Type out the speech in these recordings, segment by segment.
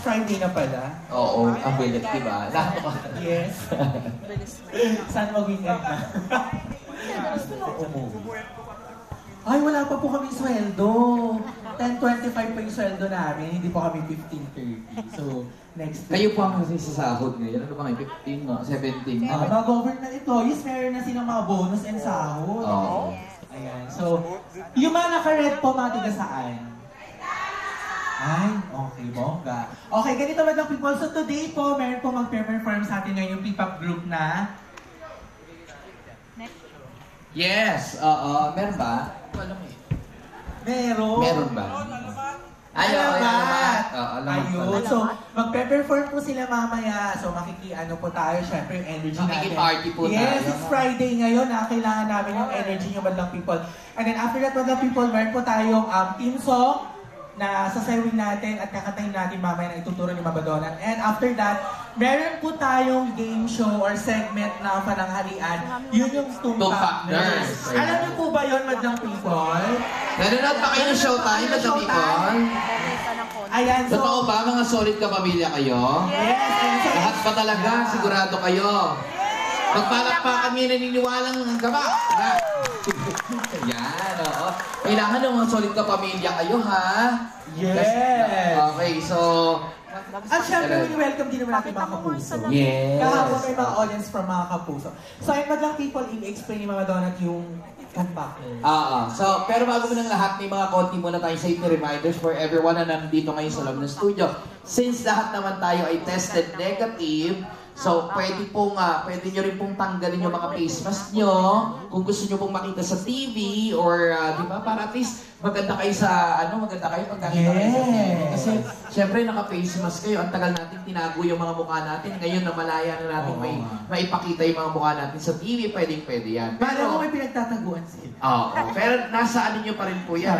Friday na pala. Oo, ang bilit, diba? Yes. Saan mag-weekend na? Gusto na umuwi. Ay, wala pa po kaming sweldo. 10.25 pa yung sweldo namin, hindi po kami 15.30. So, next week. Kayo po ang sasahod ngayon. Ano ba ngayon? 15, no? 17? Mga government employees, meron na silang mga bonus and sahod. Oo. Ayan. So, yung mga naka-red po, mga tiga saan? Ay, okay, bongga. Okay, ganito madlang people. So today po, meron po mag-perform sa atin ngayon yung P-pop group na... Yes, meron ba? Alam mo eh. Meron. Meron ba? Alamat! Ayun. So, magpe-perform po sila mamaya. So, makikiano po tayo. Siyempre, yung energy natin. Makiki-party po tayo. Yes, it's Friday ngayon. Kailangan namin yung energy ng madlang people. And then after that, madlang people, meron po tayong team song na sasayawin natin at kakatayin natin mamaya na ituturo ni Mabadonan. And after that, meron po tayong game show or segment na pananghalian. Yun yung Tumpak Nurse. Alam niyo po ba yun, madlang people? Nanonood pa kayo ng Showtime, madlang people? Ayan, so... Totoo ba, mga solid ka pamilya kayo? Yes! Lahat pa talaga, sigurado kayo. Magpalakpakan kami naniniwalang gaba. Yan, oo. Kailangan ng mga solid ka pamilya kayo, ha? Yes! Okay, so... At syempre, welcome din naman natin mga kapuso. Yes! Kahapon may mga audience from mga kapuso. So, ayun madlang people, i-explain ni Mama Donat yung Tumpak. So, pero bago mo ng lahat, may mga konti muna tayong safety reminders for everyone na nandito ngayon sa loob ng studio. Since lahat naman tayo ay tested negative, so pwede nyo rin pong tanggalin yung mga face mask nyo kung gusto nyo pong makita sa TV or di ba, para at least maganda kayo pag nakita kayo sa TV. Kasi syempre naka-face mask kayo, ang tagal natin tinago yung mga mukha natin. Ngayon na malaya na natin maipakita yung mga mukha natin sa TV, pwedeng-pwede yan. Pero kung may pinagtataguan sila. Pero nasa ano nyo pa rin po yan.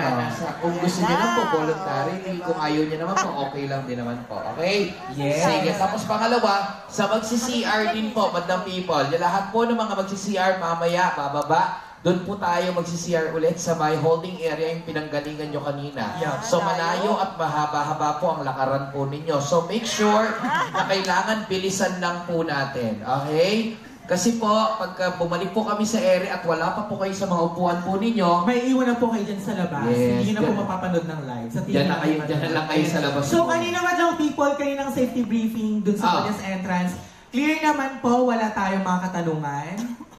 Kung gusto nyo lang po, voluntary. Kung ayaw nyo naman po, okay lang din naman po. Okay? Yes. Sige. Tapos pangalawa, sa magsi-CR din po, madlang people. Yung lahat po ng mga magsi-CR mamaya, bababa. Doon po tayo magsi-CR ulit sa my holding area yung pinanggalingan nyo kanina. Yeah. So malayo at mahaba-haba po ang lakaran po ninyo. So make sure na kailangan bilisan lang po natin. Okay? Kasi po, pagka bumalik po kami sa area at wala pa po kayo sa mga upuan po ninyo, may iwan na po kayo dyan sa labas. Yes, Hindi na po mapapanood ng live. Sa dyan na lang kayo sa labas. So, kanina madlang people, kaninang safety briefing dun sa audience entrance. Clear naman po, wala tayong mga katanungan.